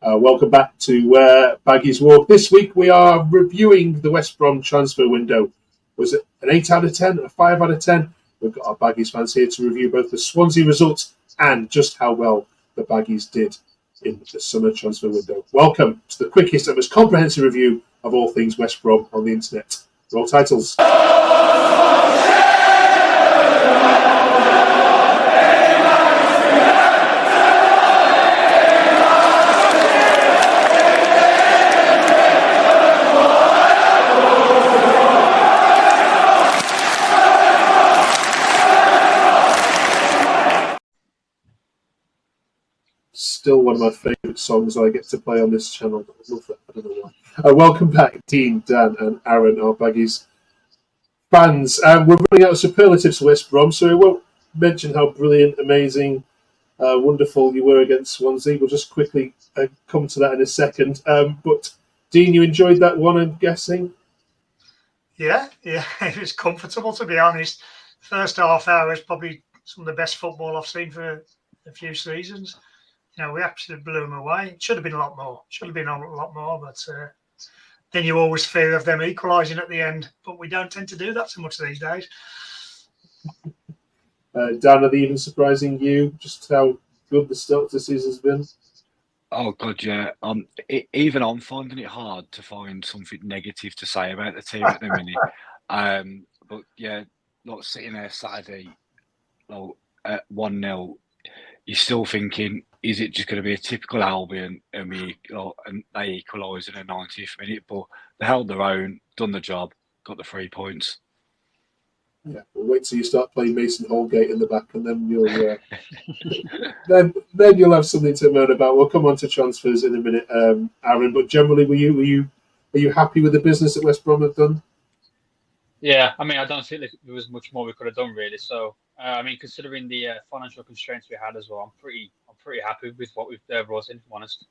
Welcome back to Baggies Walk. This week we are reviewing the West Brom transfer window. Was it an 8 out of 10, a 5 out of 10? We've got our Baggies fans here to review both the Swansea results and just how well the Baggies did in the summer transfer window. Welcome to the quickest and most comprehensive review of all things West Brom on the internet. Roll titles. Still one of my favourite songs I get to play on this channel. I love that. I don't know why. Welcome back, Dean, Dan and Aaron, our Baggies fans. We're running out of superlatives for West Brom, so we won't mention how brilliant, amazing, wonderful you were against Swansea. We'll just quickly come to that in a second. But, Dean, you enjoyed that one, I'm guessing? Yeah, it was comfortable, to be honest. First half hour is probably some of the best football I've seen for a few seasons. You know, we absolutely blew them away. It should have been a lot more. But then you always fear of them equalising at the end. But we don't tend to do that so much these days. Dan, are they even surprising you, just how good the start to the season's been? Oh, God, yeah. Even I'm finding it hard to find something negative to say about the team at the minute. But, yeah, like sitting there Saturday at 1-0, you're still thinking, is it just going to be a typical Albion and they equalise in the 90th minute? But they held their own, done the job, got the 3 points. Yeah, we'll wait till you start playing Mason Holgate in the back, and then you'll then you'll have something to moan about. We'll come on to transfers in a minute, Aaron. But generally, are you happy with the business that West Brom have done? Yeah, I mean, I don't think there was much more we could have done really. So, I mean, considering the financial constraints we had as well, I'm pretty happy with what we've brought in, if I'm honest.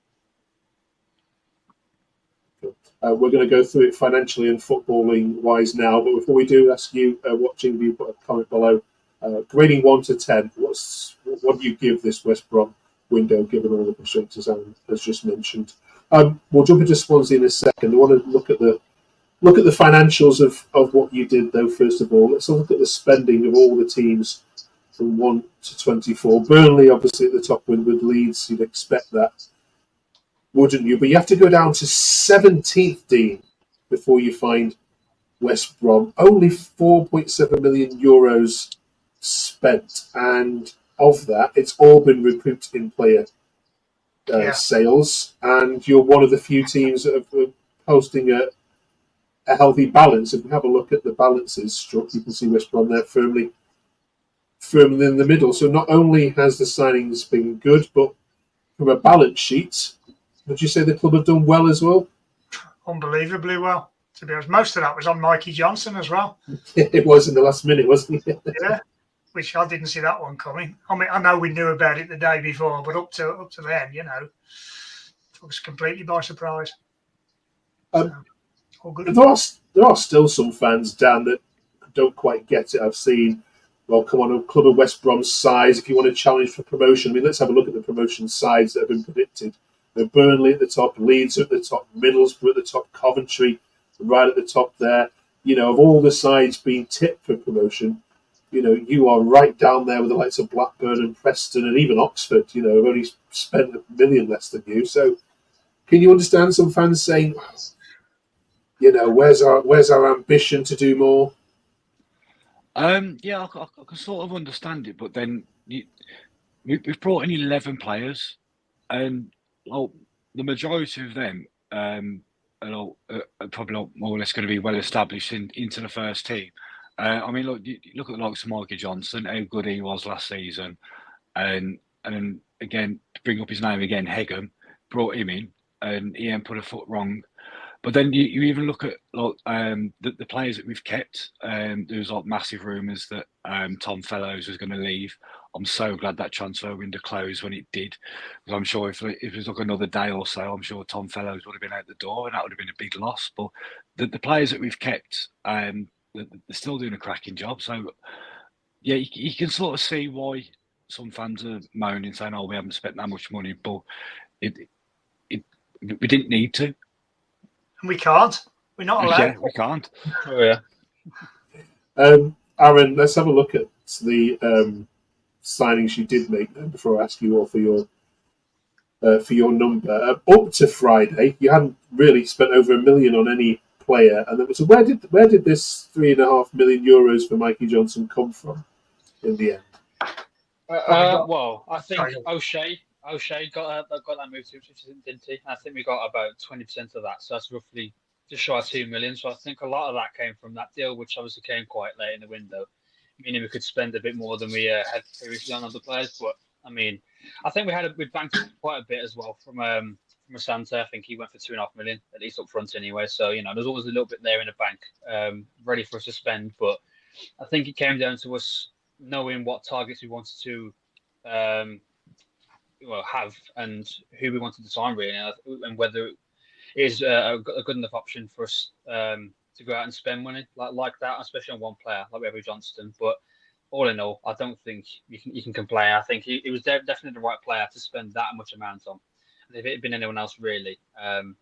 We're going to go through it financially and footballing wise now, but before we do, ask you watching, you put a comment below. Grading 1 to 10, what do you give this West Brom window, given all the constraints as Aaron has just mentioned? We'll jump into Swansea in a second. I want to look at the financials of what you did, though. First of all, let's look at the spending of all the teams from 1 to 24. Burnley, obviously, at the top with Leeds. You'd expect that, wouldn't you? But you have to go down to 17th, Dean, before you find West Brom. Only 4.7 million euros spent, and of that, it's all been recouped in player sales. And you're one of the few teams that are posting a healthy balance. If we have a look at the balances struck, you can see West Brom there firmly in the middle. So not only has the signings been good, but from a balance sheet, would you say the club have done well as well? Unbelievably well, to be honest. Most of that was on Mikey Johnson as well. It was in the last minute, wasn't it? Yeah, which I didn't see that one coming. I mean, I know we knew about it the day before, but up to then, you know, it was completely by surprise. All good. There are still some fans, Dan, that don't quite get it. I've seen, well, come on, a club of West Brom's size, if you want to challenge for promotion. I mean, let's have a look at the promotion sides that have been predicted. Burnley at the top, Leeds at the top, Middlesbrough at the top, Coventry right at the top there. You know, of all the sides being tipped for promotion, you know, you are right down there with the likes of Blackburn and Preston and even Oxford, you know, have only spent $1 million less than you. So can you understand some fans saying, you know, where's our ambition to do more? Yeah, I can sort of understand it, but then we've brought in 11 players, and the majority of them are probably more or less going to be well established into the first team. I mean, look at the likes of Mikey Johnson, how good he was last season, and then again, to bring up his name again, Hegem, brought him in, and he ain't put a foot wrong. But then you even look at the players that we've kept. There was massive rumours that Tom Fellows was going to leave. I'm so glad that transfer window closed when it did, because I'm sure if it was another day or so, I'm sure Tom Fellows would have been out the door, and that would have been a big loss. But the players that we've kept, they're still doing a cracking job. So yeah, you can sort of see why some fans are moaning, saying, "Oh, we haven't spent that much money," but we didn't need to. And we can't. We're not allowed. Yeah, we can't. Oh yeah. Aaron, let's have a look at the signings you did make then before I ask you all for your number. Up to Friday, you hadn't really spent over €1 million on any player, and so where did this €3.5 million for Mikey Johnson come from in the end? Well, I think O'Shea got that move to Ipswich, didn't he? I think we got about 20% of that, so that's roughly just shy of €2 million. So I think a lot of that came from that deal, which obviously came quite late in the window, meaning we could spend a bit more than we had previously on other players. But I mean, I think we banked quite a bit as well from Asante. I think he went for €2.5 million at least up front anyway. So there's always a little bit there in the bank, ready for us to spend. But I think it came down to us knowing what targets we wanted to have and who we wanted to sign really, and whether it is a good enough option for us to go out and spend money like that, especially on one player like we have with Johnston. But all in all, I don't think you can complain. I think he was definitely the right player to spend that much amount on. And if it had been anyone else, really, I'd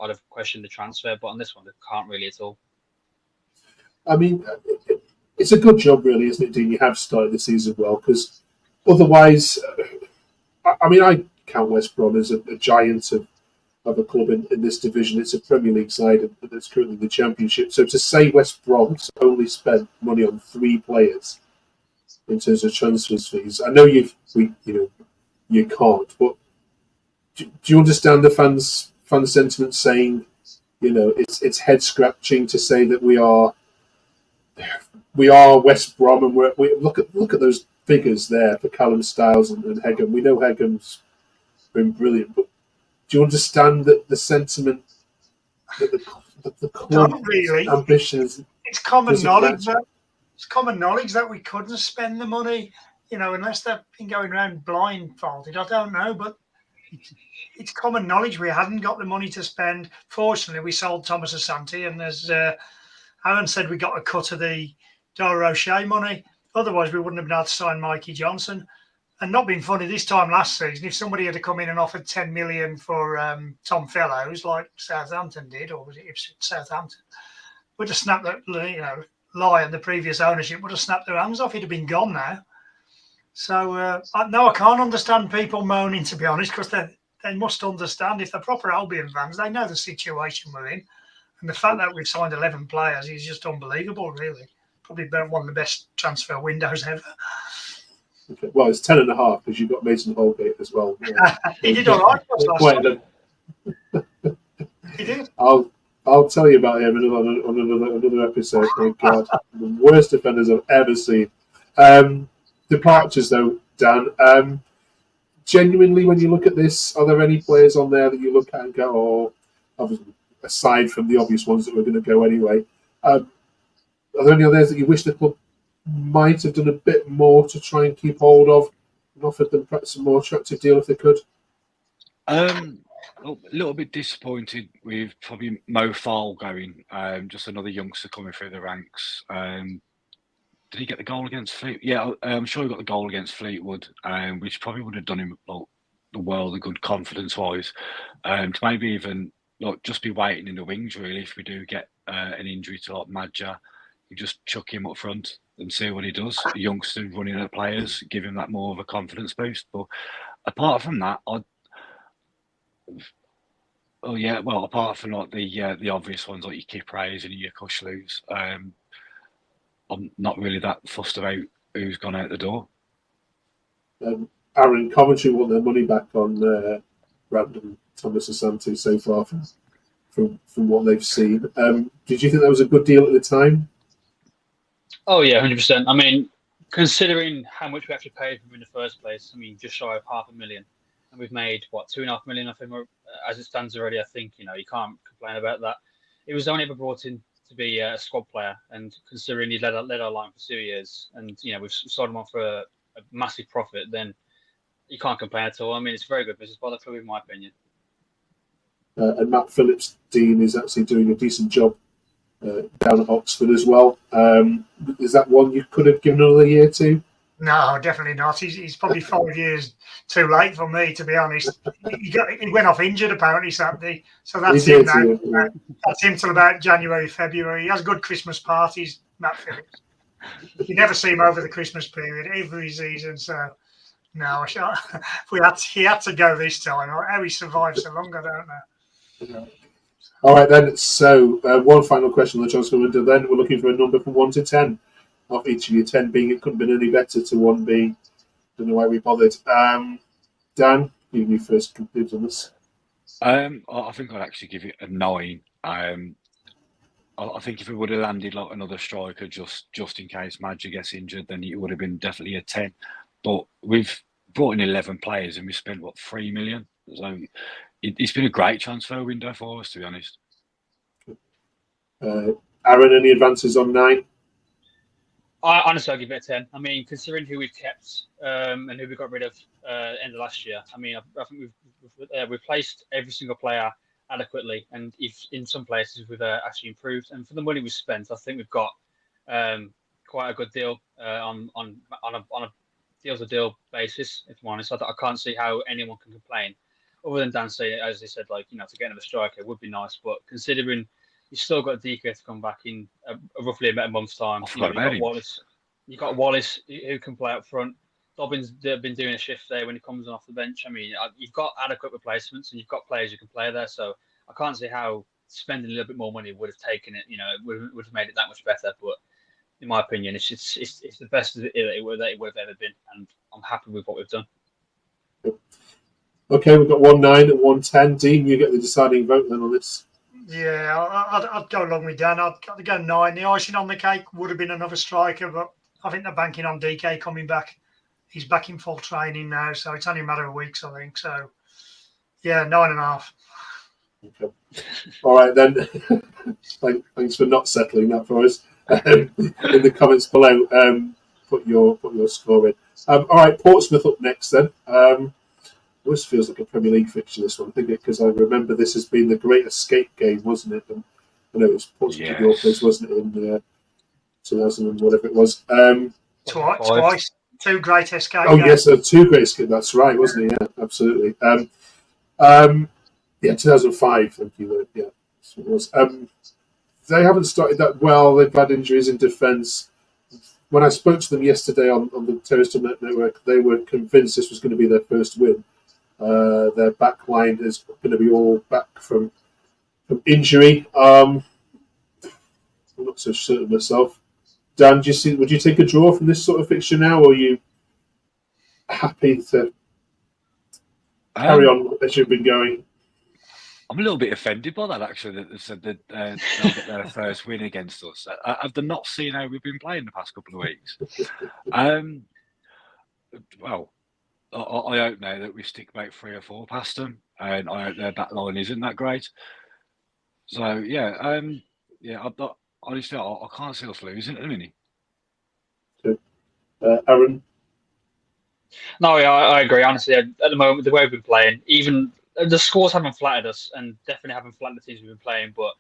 have questioned the transfer. But on this one, I can't really at all. I mean, it's a good job, really, isn't it, Dean? You have started the season well, because otherwise, I mean, I count West Brom as a giant of a club in this division. It's a Premier League side that's currently in the Championship. So to say West Brom only spent money on 3 players in terms of transfers fees, I know you can't, but do you understand the fan sentiment saying, it's head scratching to say that we are West Brom, and we look at those figures there for Callum Styles and Hegem. We know Hegem's been brilliant, but do you understand that the sentiment that the club really. ambitions? It's common knowledge. It's common knowledge that we couldn't spend the money, unless they've been going around blindfolded. I don't know, but it's common knowledge we hadn't got the money to spend. Fortunately, we sold Thomas Asante, and as Aaron said, we got a cut of the Dara O'Shea money. Otherwise, we wouldn't have been able to sign Mikey Johnson. And not being funny, this time last season, if somebody had come in and offered 10 million for Tom Fellows, like Southampton did, or was it Southampton, would have snapped that, and the previous ownership would have snapped their hands off. He'd have been gone now. So, no, I can't understand people moaning, to be honest, because they must understand. If they're proper Albion fans, they know the situation we're in. And the fact that we've signed 11 players is just unbelievable, really. Probably one of the best transfer windows ever. Okay. Well, it's 10.5 because you've got Mason Holgate as well. He did all right last time. He did. I'll tell you about him on another episode. Thank God, the worst defenders I've ever seen. Departures though, Dan. Genuinely, when you look at this, are there any players on there that you look at and go, "Oh," obviously, aside from the obvious ones that we're going to go anyway? Are there any others that you wish the club might have done a bit more to try and keep hold of and offered them perhaps a more attractive deal if they could? A little bit disappointed with probably Mo Fall going. Just another youngster coming through the ranks. Did he get the goal against Fleetwood? Yeah, I'm sure he got the goal against Fleetwood, which probably would have done him the world of good confidence-wise. To maybe even just be waiting in the wings, really, if we do get an injury to Madja, you just chuck him up front and see what he does. A youngster running at players, give him that more of a confidence boost. But apart from that, apart from the obvious ones like your Kiprays and your Kushloos, I'm not really that fussed about who's gone out the door. Aaron, Coventry want their money back on Brandon Thomas Asante so far from what they've seen. Did you think that was a good deal at the time? Oh yeah, 100%. I mean, considering how much we actually paid for him in the first place, I mean, just shy of $500,000, and we've made $2.5 million off him as it stands already. I think you can't complain about that. It was only ever brought in to be a squad player, and considering he led our line for 2 years, and we've sold him on for a massive profit, then you can't complain at all. I mean, it's very good business by the club, in my opinion. And Matt Phillips, Dean, is actually doing a decent job down at Oxford as well. Is that one you could have given another year to? No, definitely not. He's probably 5 years too late for me, to be honest. He went off injured apparently Saturday, so that's him now. Yeah. That's him till about January, February. He has good Christmas parties, Matt Phillips. You never see him over the Christmas period every season. So no, he had to go this time. How he survived so long, I don't know. All right, then. So, one final question on the transfer window. Then we're looking for a number from 1 to 10. Of each of you, 10 being it couldn't have been any better, to 1 being don't know why we bothered. Dan, you first conclude on this. I think I'd actually give it a 9. I think if it would have landed like another striker, just in case Madger gets injured, then it would have been definitely a 10. But we've brought in 11 players and we spent 3 million. So it's been a great transfer window for us, to be honest. Aaron, any advances on 9? Honestly, I'll give it a 10. I mean, considering who we've kept and who we got rid of end of last year, I mean, I think we've replaced every single player adequately, and if in some places we've actually improved. And for the money we spent, I think we've got quite a good deal on a deal-to-deal basis. If I'm honest, I can't see how anyone can complain, other than Dan say, as he said, like, to get another striker would be nice, but considering you've still got DK to come back in roughly a month's time. You've got Wallace who can play up front. Dobbins been doing a shift there when he comes off the bench. I mean, you've got adequate replacements and you've got players who can play there. So I can't see how spending a little bit more money would have taken it. It would have made it that much better. But in my opinion, it's the best that it would have ever been, and I'm happy with what we've done. Okay, we've got 1-9 and 1-10. Dean, you get the deciding vote then on this. Yeah, I'd go along with Dan. I'd go 9. The icing on the cake would have been another striker, but I think they're banking on DK coming back. He's back in full training now, so it's only a matter of weeks, I think. So, yeah, 9.5. Okay. All right, then. Thanks for not settling that for us. In the comments below, put your score in. All right, Portsmouth up next then. This feels like a Premier League fixture, this one, I think, because I remember this as being the Great Escape game, wasn't it? And I know it was Portsmouth at your place, wasn't it, in 2000 and whatever it was. Twice. 2 Great Escape games. Yes, 2 Great Escape, that's right, wasn't it? Yeah, absolutely. 2005, thank you. Yeah, that's what it was. They haven't started that well. They've had injuries in defence. When I spoke to them yesterday on the Terrorist Network, they were convinced this was going to be their first win. Their back line is going to be all back from injury. I'm not so certain myself. Dan, would you take a draw from this sort of fixture now, or are you happy to carry on as you've been going? I'm a little bit offended by that, actually, that they said that they'll get their first win against us. Have they not seen how we've been playing the past couple of weeks? Well, I hope now that we stick about 3 or 4 past them, and I hope their back line isn't that great. So, honestly, I can't see us losing at the minute. Aaron? No, yeah, I agree. Honestly, at the moment, the way we've been playing, even the scores haven't flattered us, and definitely haven't flattered the teams we've been playing. But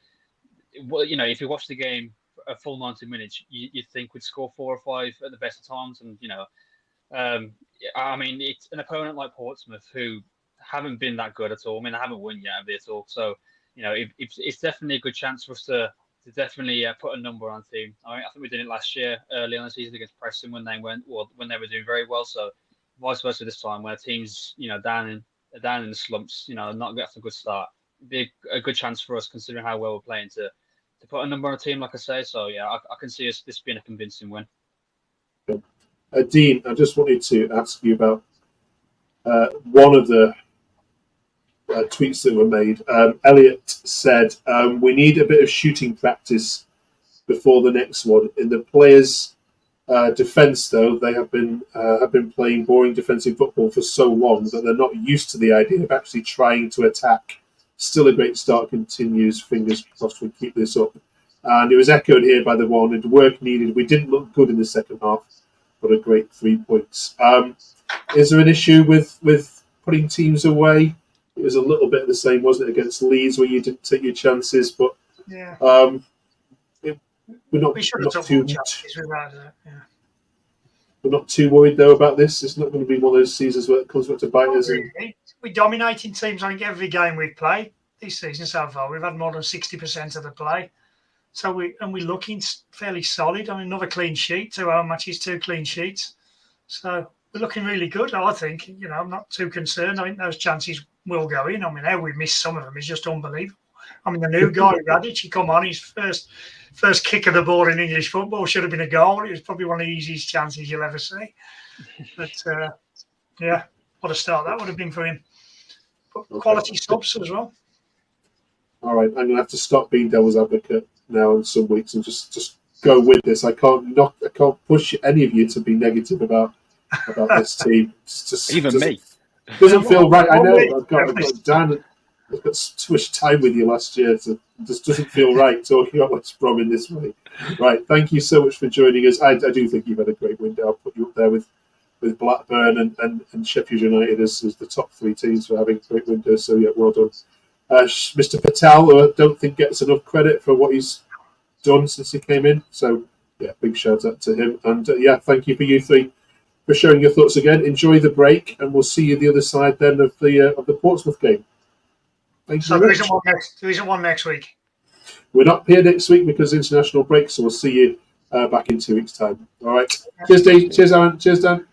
if you watch the game a full 90 minutes, you'd think we'd score 4 or 5 at the best of times. And I mean, it's an opponent like Portsmouth who haven't been that good at all. I mean, they haven't won yet at all. So it's definitely a good chance for us to definitely put a number on the team. I think we did it last year, early on the season against Preston when they were doing very well. So vice versa this time, where teams down in the slumps, not getting a good start. It'd be a good chance for us, considering how well we're playing, to put a number on a team, like I say. So yeah, I can see this being a convincing win. Dean, I just wanted to ask you about one of the tweets that were made. Elliot said, we need a bit of shooting practice before the next one. In the players' defence, though, they have been playing boring defensive football for so long that they're not used to the idea of actually trying to attack. Still a great start continues. Fingers crossed we keep this up. And it was echoed here by the one, work needed. We didn't look good in the second half, but a great 3 points. Is there an issue with putting teams away? It was a little bit the same, wasn't it, against Leeds, where you didn't take your chances, but yeah. We should have took more chances with that. we're not too worried though about this. It's not going to be one of those seasons where it comes back to bite us. Really. We're dominating teams. I think every game we've played this season so far, we've had more than 60% of the play. So we're looking fairly solid. I mean, another clean sheet, 2 home matches, 2 clean sheets. So we're looking really good. I think, I'm not too concerned. I think those chances will go in. I mean, how we missed some of them is just unbelievable. I mean, the new guy, Radic, he come on, his first kick of the ball in English football should have been a goal. It was probably one of the easiest chances you'll ever see. But, yeah, what a start that would have been for him. But quality subs as well. All right, I'm going to have to stop being devil's advocate now in some weeks and just go with this. I can't push any of you to be negative about this team. Even me. Doesn't feel right. I know. I've got Dan. I've got too much time with you last year, so it just doesn't feel right talking about West Brom in this way. Right, thank you so much for joining us. I do think you've had a great window. I'll put you up there with Blackburn and Sheffield United as the top 3 teams for having great windows. So yeah, well done. Mr. Patel, who I don't think gets enough credit for what he's done since he came in. So yeah, big shout out to him. And yeah, thank you for you 3 for sharing your thoughts again. Enjoy the break, and we'll see you the other side then of the Portsmouth game. Thank you. So there isn't one next week. We're not here next week because of international break, so we'll see you back in 2 weeks' time. All right. Cheers, Dave. Cheers, Aaron. Cheers, Dan.